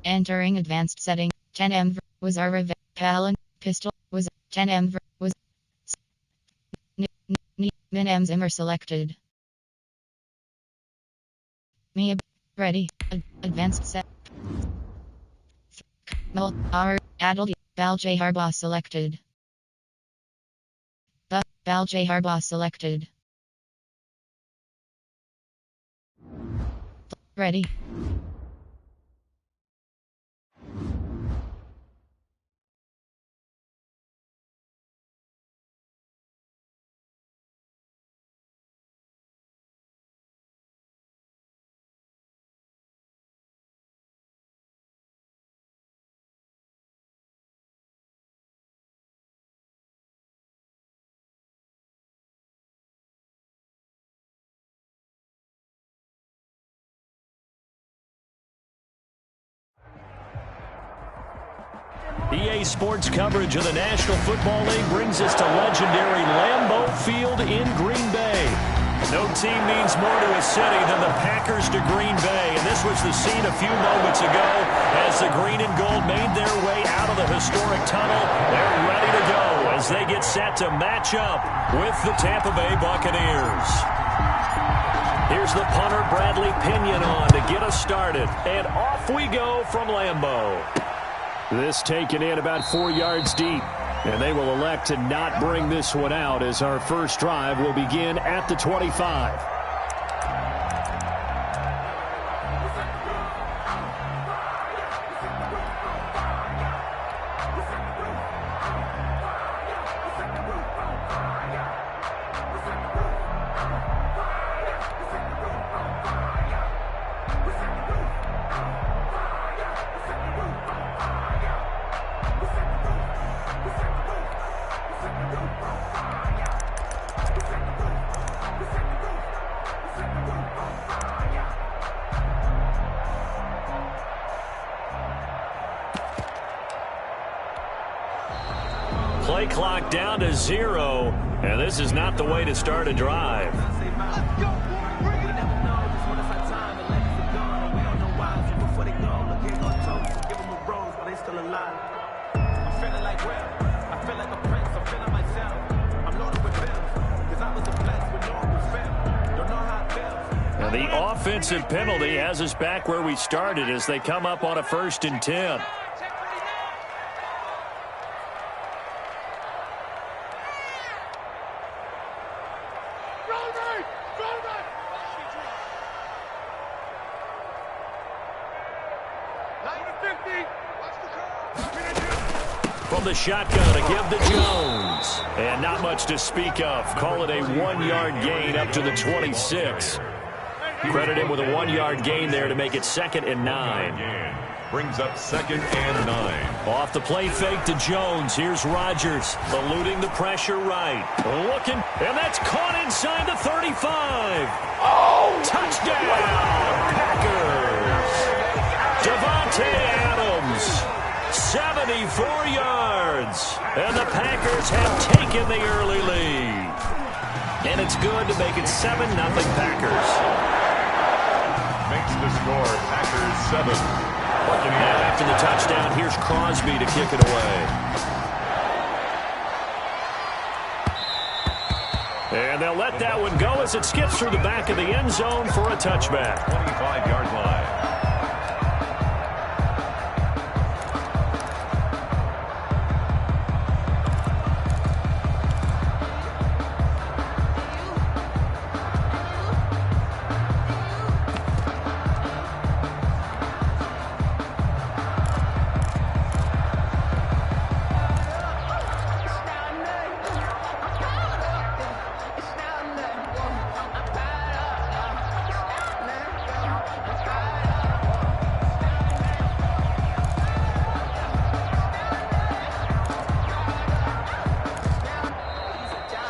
Entering advanced setting. 10M was our Palin pistol was 10M was Min M Zimmer selected. Me ready. Advanced set. R Adult Bal J Harbaugh selected. Bal J Harbaugh selected. Ready. EA Sports coverage of the National Football League brings us to legendary Lambeau Field in Green Bay. No team means more to a city than the Packers to Green Bay, and this was the scene a few moments ago as the green and gold made their way out of the historic tunnel. They're ready to go as they get set to match up with the Tampa Bay Buccaneers. Here's the punter, Bradley Pinion, on to get us started, and off we go from Lambeau. This taken in about 4 yards deep, and they will elect to not bring this one out as our first drive will begin at the 25. Play clock down to 0, and this is not the way to start a drive. And the offensive penalty has us back where we started as they come up on a 1st and 10. From the shotgun to give to Jones. And not much to speak of. Call it a 1-yard gain up to the 26. Credit him with a 1-yard gain there to make it 2nd and 9. Brings up 2nd and 9. Off the play fake to Jones. Here's Rodgers eluding the pressure right. Looking, and that's caught inside the 35. Oh, touchdown, Packers. Davante Adams. 74 yards, and the Packers have taken the early lead. And it's good to make it 7-0 Packers. Makes the score Packers 7. And after the touchdown, here's Crosby to kick it away. And they'll let that one go as it skips through the back of the end zone for a touchback. 25-yard line.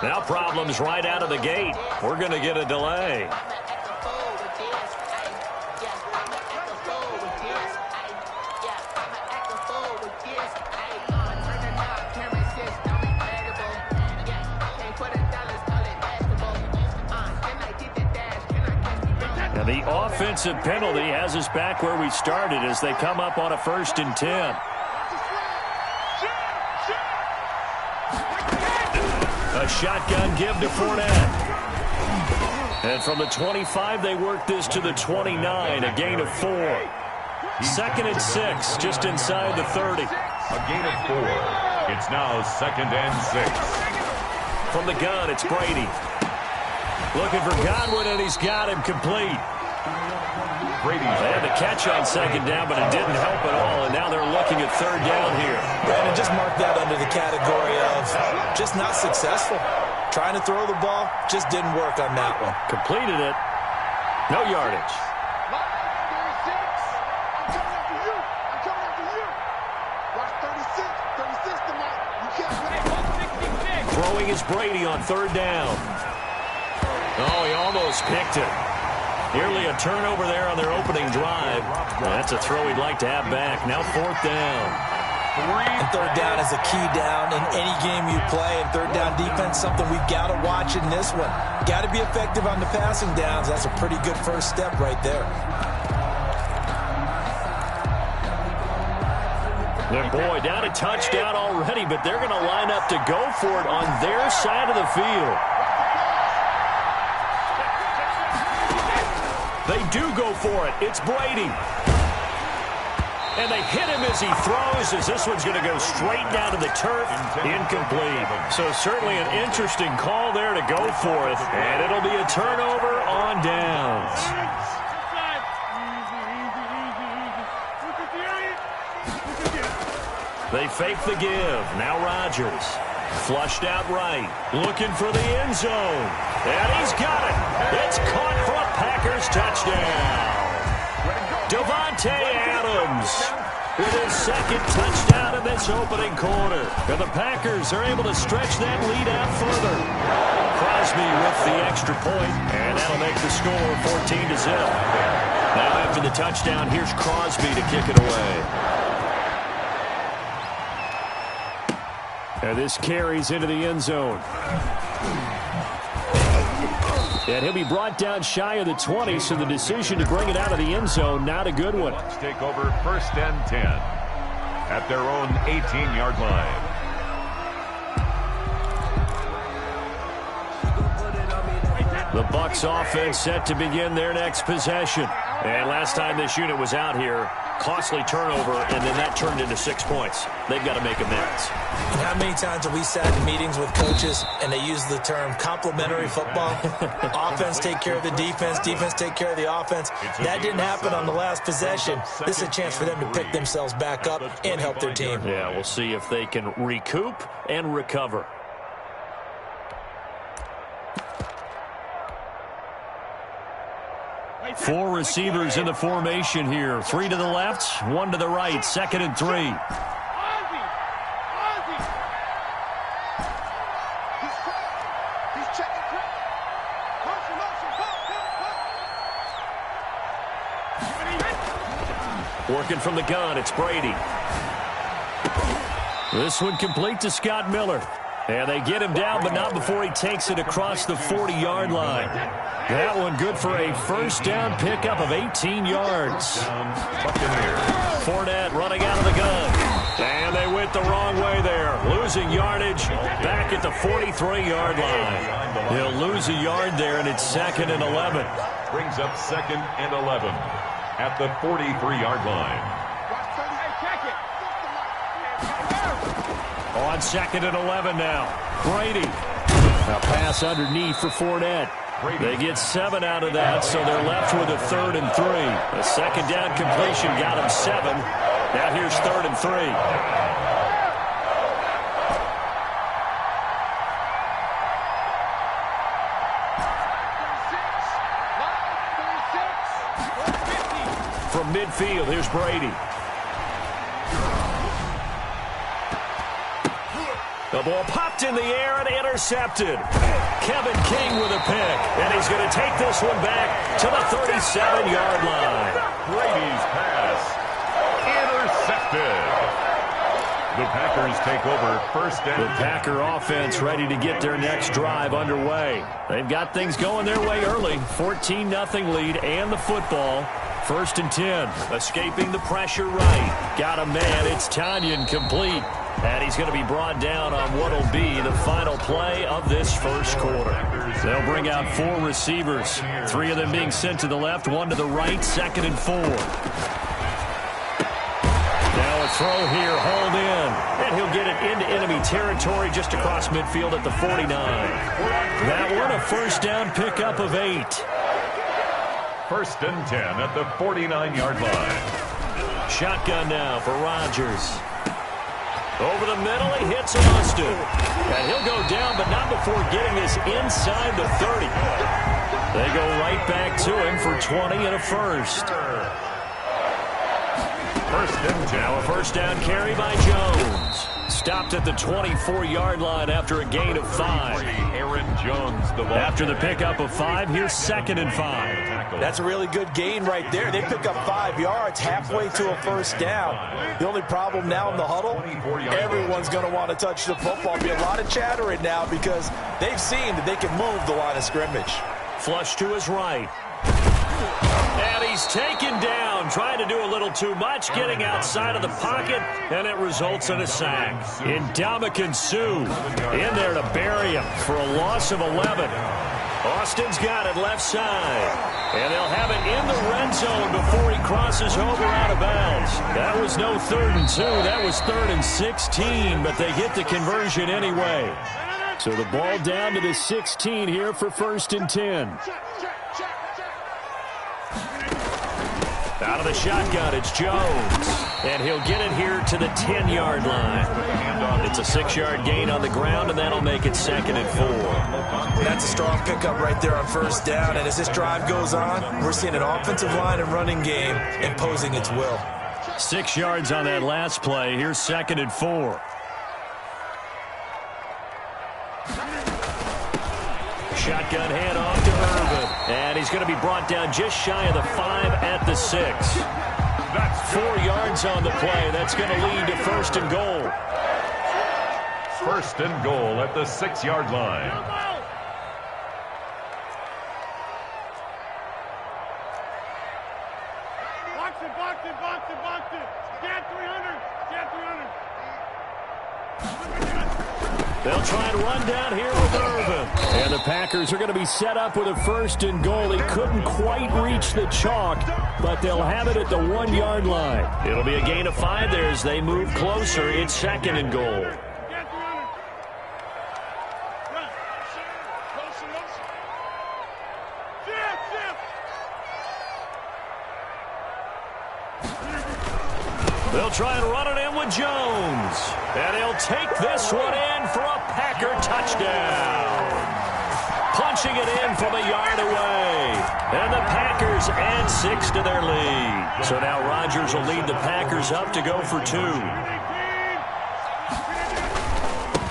Now problems right out of the gate. We're going to get a delay. The offensive penalty has us back where we started as they come up on a 1st and 10. A shotgun give to Fournette. And from the 25, they work this to the 29, a gain of 4. 2nd and 6, just inside the 30. A gain of 4. It's now 2nd and 6. From the gun, it's Brady. Looking for Godwin, and he's got him complete. They had the catch on 2nd down, but it didn't help at all, and now they're looking at 3rd down here. Brandon, just mark that under the category of just not successful. Trying to throw the ball, just didn't work on that one. Completed it. No yardage. Throwing is Brady on 3rd down. Oh, he almost picked it. Nearly a turnover there on their opening drive. That's a throw he'd like to have back. Now 4th down. And 3rd down is a key down in any game you play. And 3rd down defense, something we've got to watch in this one. Got to be effective on the passing downs. That's a pretty good first step right there. And boy, down a touchdown already, but they're going to line up to go for it on their side of the field. They do go for it. It's Brady. And they hit him as he throws, as this one's going to go straight down to the turf. Incomplete. So certainly an interesting call there to go for it. And it'll be a turnover on downs. They fake the give. Now Rodgers. Flushed out right. Looking for the end zone. And he's got it. It's caught for a Packers touchdown. Devontae Adams with his 2nd touchdown in this opening quarter. And the Packers are able to stretch that lead out further. Crosby with the extra point, and that'll make the score 14-0. Now after the touchdown, here's Crosby to kick it away. And this carries into the end zone. And he'll be brought down shy of the 20, so the decision to bring it out of the end zone, not a good one. Let's take over 1st and 10 at their own 18-yard line. The Bucs offense set to begin their next possession. And last time this unit was out here, costly turnover, and then that turned into 6 points. They've got to make amends. And how many times have we sat in meetings with coaches and they use the term complementary football? Offense take care of the defense, defense take care of the offense. That didn't happen on the last possession. This is a chance for them to pick themselves back up and help their team. Yeah, we'll see if they can recoup and recover. Four receivers in the formation here. 3 to the left, 1 to the right. 2nd and 3. Working from the gun, it's Brady. This one complete to Scott Miller. And they get him down, but not before he takes it across the 40-yard line. That one good for a 1st down pickup of 18 yards. Fournette running out of the gun. And they went the wrong way there. Losing yardage back at the 43-yard line. He'll lose a yard there, and it's 2nd and 11. Brings up 2nd and 11 at the 43-yard line. On 2nd and 11 now. Brady. A pass underneath for Fournette. They get 7 out of that, so they're left with a 3rd and 3. A 2nd down completion got them 7. Now here's 3rd and 3. From midfield, here's Brady. The ball popped in the air and intercepted. Kevin King with a pick, and he's going to take this one back to the 37-yard line. Brady's pass intercepted. The Packers take over first down. The Packer offense ready to get their next drive underway. They've got things going their way early. 14-0 lead and the football. First and 10. Escaping the pressure right. Got a man. It's Tanyan complete. And he's going to be brought down on what will be the final play of this first quarter. They'll bring out 4 receivers. 3 of them being sent to the left, 1 to the right, 2nd and 4. Now a throw here, hauled in. And he'll get it into enemy territory just across midfield at the 49. That one a first down pickup of 8. First and 10 at the 49-yard line. Shotgun now for Rodgers. Over the middle, he hits Austin. And he'll go down, but not before getting this inside the 30. They go right back to him for 20 and a first. First and 10. Now a first down carry by Jones. Stopped at the 24-yard line after a gain of 5. Aaron Jones, the ball. After the pickup of 5, here's 2nd and 5. That's a really good gain right there. They pick up 5 yards halfway to a first down. The only problem now in the huddle, everyone's going to want to touch the football. Be a lot of chattering now because they've seen that they can move the line of scrimmage. Flush to his right. And he's taken down, trying to do a little too much, getting outside of the pocket, and it results in a sack. Ndamukong Suh in there to bury him for a loss of 11. Austin's got it left side. And they'll have it in the red zone before he crosses over out of bounds. That was no 3rd and 2. That was 3rd and 16, but they get the conversion anyway. So the ball down to the 16 here for first and 10. Out of the shotgun, it's Jones. And he'll get it here to the 10-yard line. It's a 6-yard gain on the ground, and that'll make it 2nd and 4. That's a strong pickup right there on first down. And as this drive goes on, we're seeing an offensive line and running game imposing its will. 6 yards on that last play. Here's 2nd and 4. Shotgun handoff to Irvin. And he's going to be brought down just shy of the 5 at the 6. That's 4 yards on the play. That's going to lead to first and goal. First and goal at the 6-yard line. Box it. Get 300. They'll try and run down here with Irvin. And the Packers are going to be set up with a first and goal. He couldn't quite reach the chalk, but they'll have it at the 1-yard line. It'll be a gain of 5 there as they move closer. It's 2nd and goal. They'll try and run it in with Jones. And he'll take this one in for a Packer touchdown. Punching it in from a yard away. And the Packers add 6 to their lead. So now Rodgers will lead the Packers up to go for 2.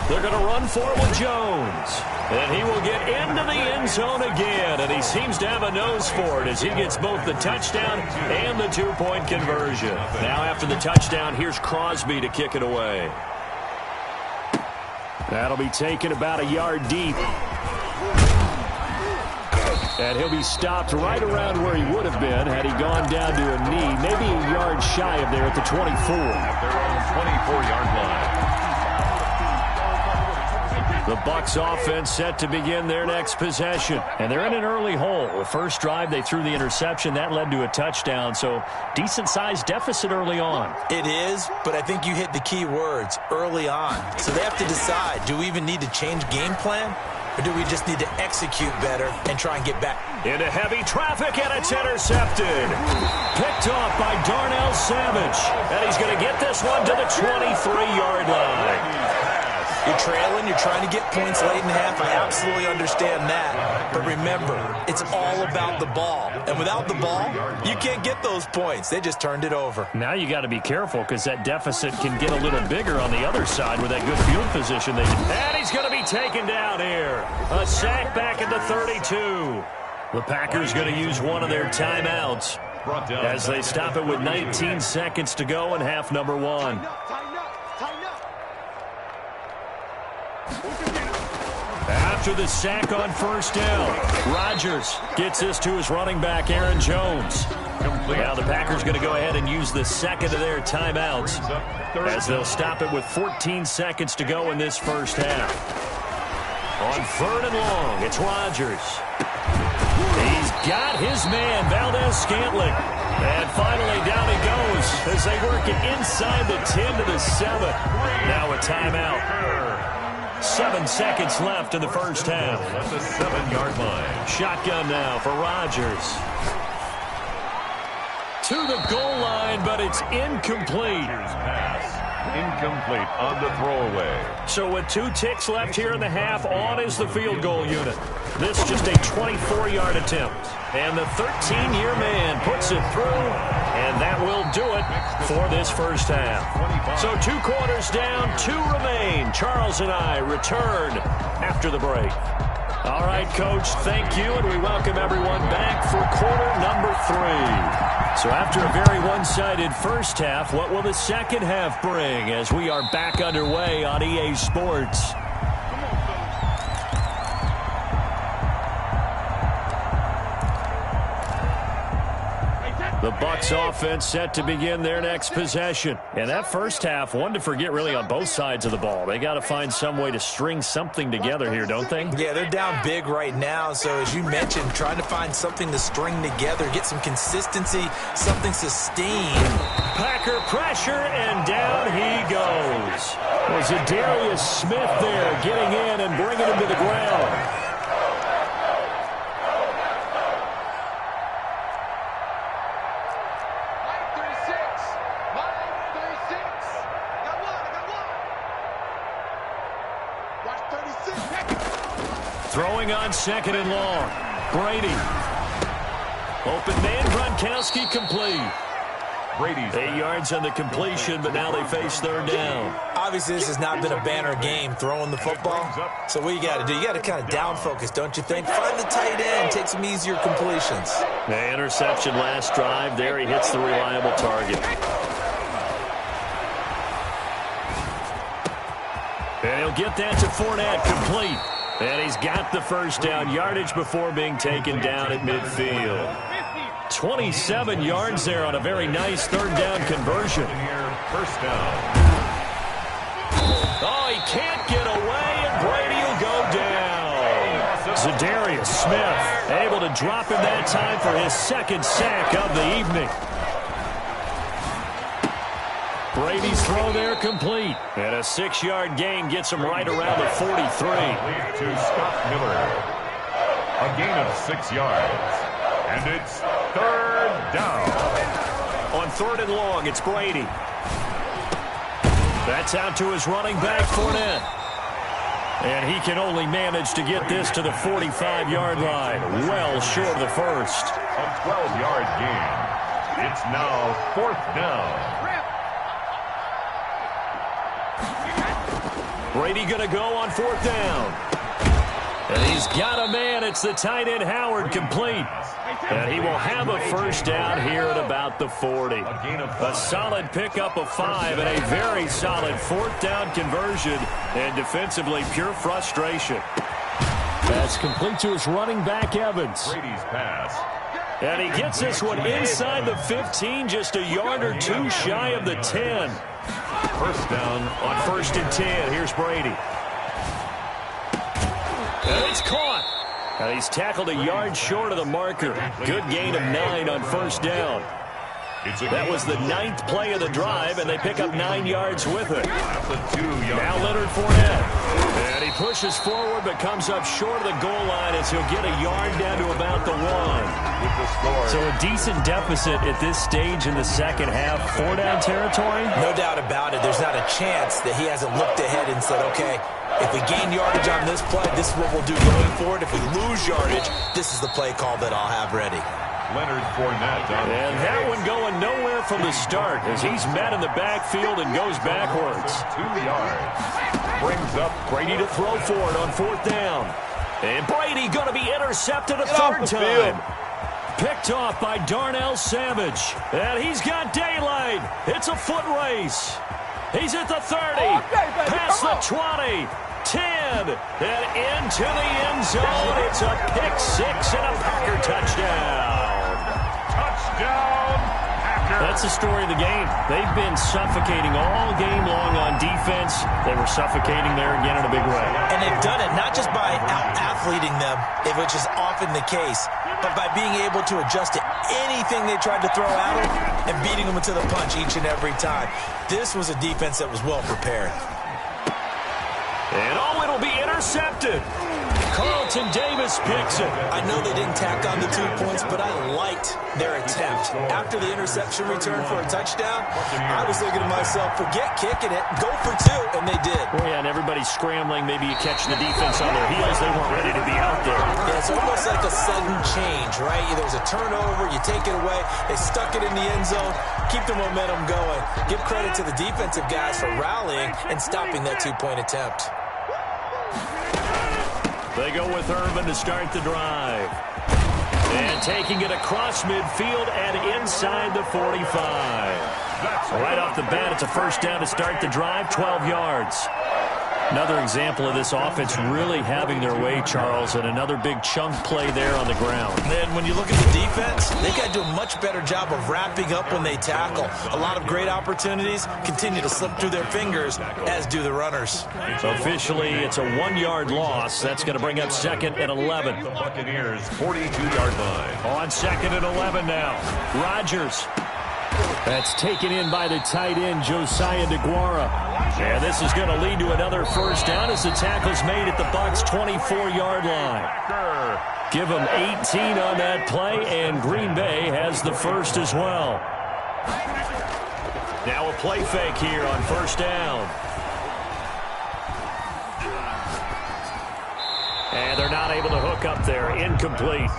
They're going to run for it with Jones. And he will get into the end zone again. And he seems to have a nose for it as he gets both the touchdown and the 2-point conversion. Now after the touchdown, here's Crosby to kick it away. That'll be taken about a yard deep. And he'll be stopped right around where he would have been had he gone down to a knee, maybe a yard shy of there at the 24. At their own 24-yard line. The Bucs offense set to begin their next possession. And they're in an early hole. The first drive, they threw the interception. That led to a touchdown. So decent-sized deficit early on. It is, but I think you hit the key words, early on. So they have to decide, do we even need to change game plan? Or do we just need to execute better and try and get back? Into heavy traffic, and it's intercepted. Picked off by Darnell Savage. And he's going to get this one to the 23-yard line. You're trailing, you're trying to get points late in half. I absolutely understand that. But remember, it's all about the ball. And without the ball, you can't get those points. They just turned it over. Now you got to be careful because that deficit can get a little bigger on the other side with that good field position. And he's going to be taken down here. A sack back at the 32. The Packers going to use one of their timeouts as they stop it with 19 seconds to go in half number 1. After the sack on first down, Rodgers gets this to his running back, Aaron Jones. Now the Packers going to go ahead and use the second of their timeouts as they'll stop it with 14 seconds to go in this first half. On 3rd and long, it's Rodgers. He's got his man, Valdez-Scantling. And finally down he goes as they work it inside the 10 to the 7. Now a timeout. 7 seconds left in the first half. At the 7-yard line. Shotgun now for Rodgers. To the goal line, but it's incomplete. Pass. Incomplete on the throwaway. So with 2 ticks left here in the half, on is the field goal unit. This just a 24-yard attempt. And the 13-year man puts it through, and that will do it for this first half. So 2 quarters down, 2 remain. Charles and I return after the break. All right, Coach, thank you, and we welcome everyone back for quarter number 3. So after a very one-sided first half, what will the second half bring as we are back underway on EA Sports? The Bucs offense set to begin their next possession. And that first half, one to forget really on both sides of the ball. They got to find some way to string something together here, don't they? Yeah, they're down big right now. So as you mentioned, trying to find something to string together, get some consistency, something sustained. Packer pressure, and down he goes. Was it Darius Smith there getting in and bringing him to the ground? Throwing on 2nd and long. Brady. Open man, Gronkowski complete. Brady's 8 yards on the completion, but now they face 3rd down. Obviously, this has not been a banner game throwing the football. So what you got to do, you got to kind of down focus, don't you think? Find the tight end, take some easier completions. The interception last drive. There he hits the reliable target. And he'll get that to Fournette, complete. And he's got the first down, yardage before being taken down at midfield. 27 yards there on a very nice 3rd down conversion. First down. Oh, he can't get away, and Brady will go down. Zadarius Smith able to drop him that time for his 2nd sack of the evening. Brady's throw there complete. And a 6-yard gain gets him right around the 43. To Scott Miller. A gain of 6 yards. And it's 3rd down. On 3rd and long, it's Brady. That's out to his running back, Fournette. And he can only manage to get this to the 45-yard line. Well short of the first. A 12-yard gain. It's now 4th down. Brady going to go on 4th down. And he's got a man. It's the tight end, Howard, complete. And he will have a first down here at about the 40. A solid pickup of 5 and a very solid 4th down conversion. And defensively, pure frustration. That's complete to his running back, Evans. Brady's pass. And he gets this one inside the 15, just a yard or 2 shy of the 10. First down on 1st and 10. Here's Brady. And it's caught. And he's tackled a yard short of the marker. Good gain of 9 on 1st down. That was the 9th play of the drive, and they pick up 9 yards with it. Now Leonard Fournette. And he pushes forward, but comes up short of the goal line as he'll get a yard down to about the 1. So a decent deficit at this stage in the second half. 4-down territory? No doubt about it. There's not a chance that he hasn't looked ahead and said, okay, if we gain yardage on this play, this is what we'll do going forward. If we lose yardage, this is the play call that I'll have ready. Leonard Fournette. And that one going nowhere from the start as he's met in the backfield and goes backwards. 2 yards. Brings up Brady to throw for it on 4th down. And Brady going to be intercepted a 3rd time. Picked off by Darnell Savage. And he's got daylight. It's a foot race. He's at the 30. Past the 20. 10. And into the end zone. It's a pick six and a Packer touchdown. Touchdown, Packers. That's the story of the game. They've been suffocating all game long on defense. They were suffocating there again in a big way. And they've done it not just by out-athleting them, which is often the case, but by being able to adjust to anything they tried to throw at them and beating them to the punch each and every time. This was a defense that was well prepared. And it'll be intercepted. Carlton Davis picks it. I know they didn't tack on the 2 points, but I liked their attempt. After the interception return for a touchdown, I was thinking to myself, forget kicking it, go for two, and they did. Well, yeah, and everybody's scrambling. Maybe you catch the defense on their heels. They weren't ready to be out there. Yeah, it's almost like a sudden change, right? There was a turnover, you take it away, they stuck it in the end zone, keep the momentum going. Give credit to the defensive guys for rallying and stopping that 2-point attempt. They go with Irvin to start the drive. And taking it across midfield and inside the 45. Right off the bat, it's a first down to start the drive, 12 yards. Another example of this offense really having their way, Charles, and another big chunk play there on the ground. Then when you look at the defense, they've got to do a much better job of wrapping up when they tackle. A lot of great opportunities continue to slip through their fingers, as do the runners. So officially, it's a 1-yard loss. That's going to bring up second and 11. The Buccaneers 42-yard line. On second and 11 now. Rodgers. That's taken in by the tight end, Josiah DeGuara. And this is going to lead to another first down as the tackle's made at the Bucs' 24-yard line. Give them 18 on that play, and Green Bay has the first as well. Now a play fake here on first down. And they're not able to hook up there. Incomplete.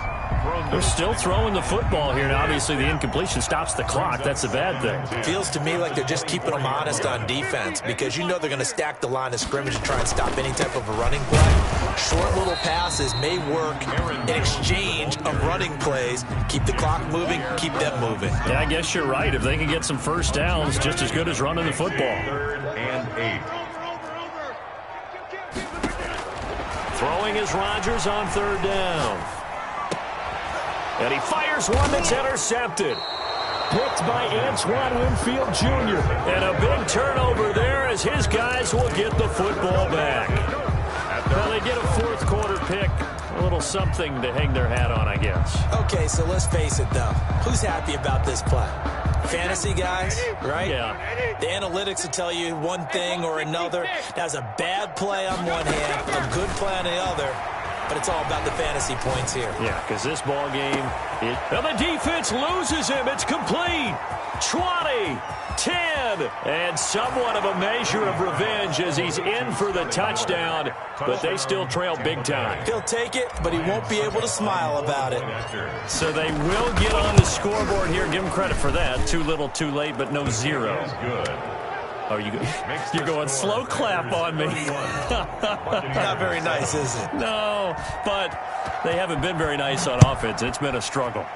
They're still throwing the football here. Now, obviously, the incompletion stops the clock. That's a bad thing. Feels to me like they're just keeping them honest on defense because you know they're going to stack the line of scrimmage and try and stop any type of a running play. Short little passes may work in exchange of running plays. Keep the clock moving, keep them moving. Yeah, I guess you're right. If they can get some first downs, just as good as running the football. 3rd and 8. Throwing is Rodgers on 3rd down. And he fires one that's intercepted. Picked by Antoine Winfield Jr. And a big turnover there as his guys will get the football back. Well, they get a 4th quarter pick. A little something to hang their hat on, I guess. Okay, so let's face it, though. Who's happy about this play? Fantasy guys, right? Yeah. The analytics will tell you one thing or another. That's a bad play on one hand, a good play on the other. But it's all about the fantasy points here. Yeah, because this ball game, and the defense loses him. It's complete. 20, 10, and somewhat of a measure of revenge as he's in for the touchdown, but they still trail big time. He'll take it, but he won't be able to smile about it. So they will get on the scoreboard here. Give him credit for that. Too little, too late, but no zero. Good. Oh, you're going slow clap on me. Not very nice, is it? No, but they haven't been very nice on offense. It's been a struggle.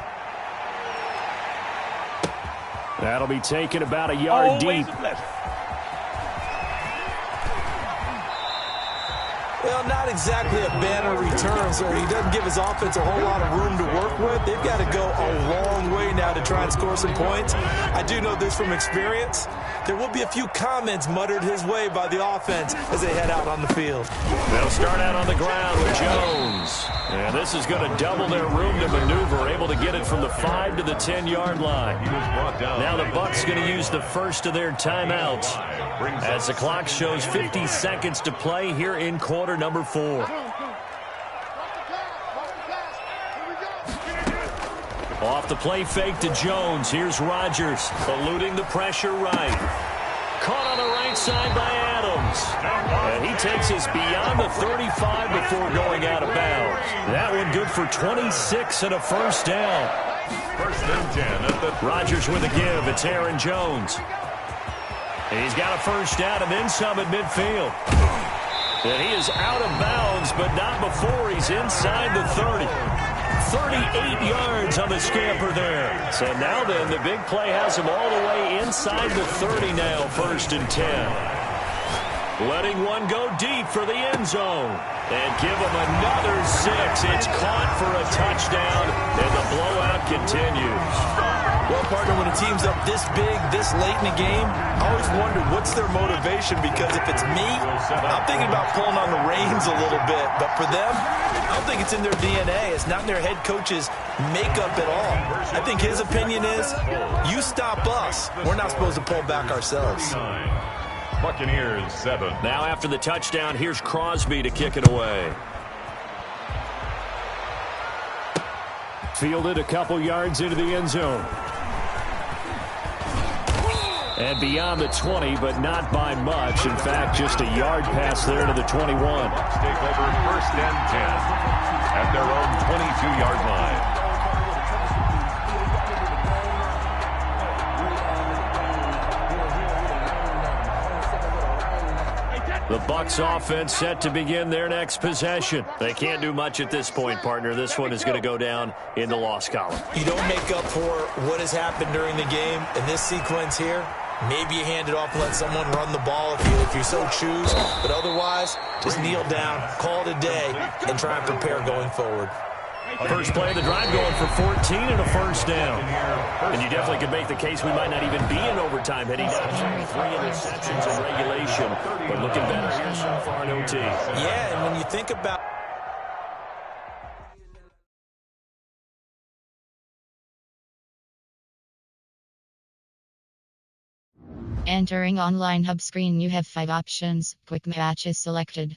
That'll be taken about a yard deep. Well, not exactly a banner return, so he doesn't give his offense a whole lot of room to work with. They've got to go a long way now to try and score some points. I do know this from experience. There will be a few comments muttered his way by the offense as they head out on the field. They'll start out on the ground with Jones. And this is going to double their room to maneuver, able to get it from the 5 to the 10-yard line. Now the Bucs going to use the first of their timeouts as the clock shows 50 seconds to play here in quarter number 4. Off the play fake to Jones. Here's Rodgers eluding the pressure right. Caught on the right side by Adams. And he takes us beyond the 35 before going out of bounds. That one good for 26 and a first down. 1st and 10 at the Rodgers with a give. It's Aaron Jones. He's got a first down and then some at midfield. And he is out of bounds, but not before he's inside the 30. 38 yards on the scamper there. So now then, the big play has him all the way inside the 30 now, 1st and 10. letting one go deep for the end zone. And give them another 6. It's caught for a touchdown, and the blowout continues. Well, partner, when a team's up this big, this late in the game, I always wonder what's their motivation, because if it's me, I'm thinking about pulling on the reins a little bit. But for them, I don't think it's in their DNA. It's not in their head coach's makeup at all. I think his opinion is, you stop us. We're not supposed to pull back ourselves. Buccaneers 7. Now after the touchdown, here's Crosby to kick it away. Fielded a couple yards into the end zone. And beyond the 20, but not by much. In fact, just a yard pass there to the 21. Bucs take over 1st and 10 at their own 22-yard line. The Bucs offense set to begin their next possession. They can't do much at this point, partner. This one is going to go down in the loss column. You don't make up for what has happened during the game. In this sequence here, maybe you hand it off and let someone run the ball if you so choose. But otherwise, just kneel down, call it a day, and try and prepare going forward. First play of the drive going for 14 and a first down. And you definitely could make the case we might not even be in overtime heading down to 3 interceptions in regulation. But looking better here so far in OT. Yeah, and when you think about Entering online hub screen, you have 5 options. Quick match is selected.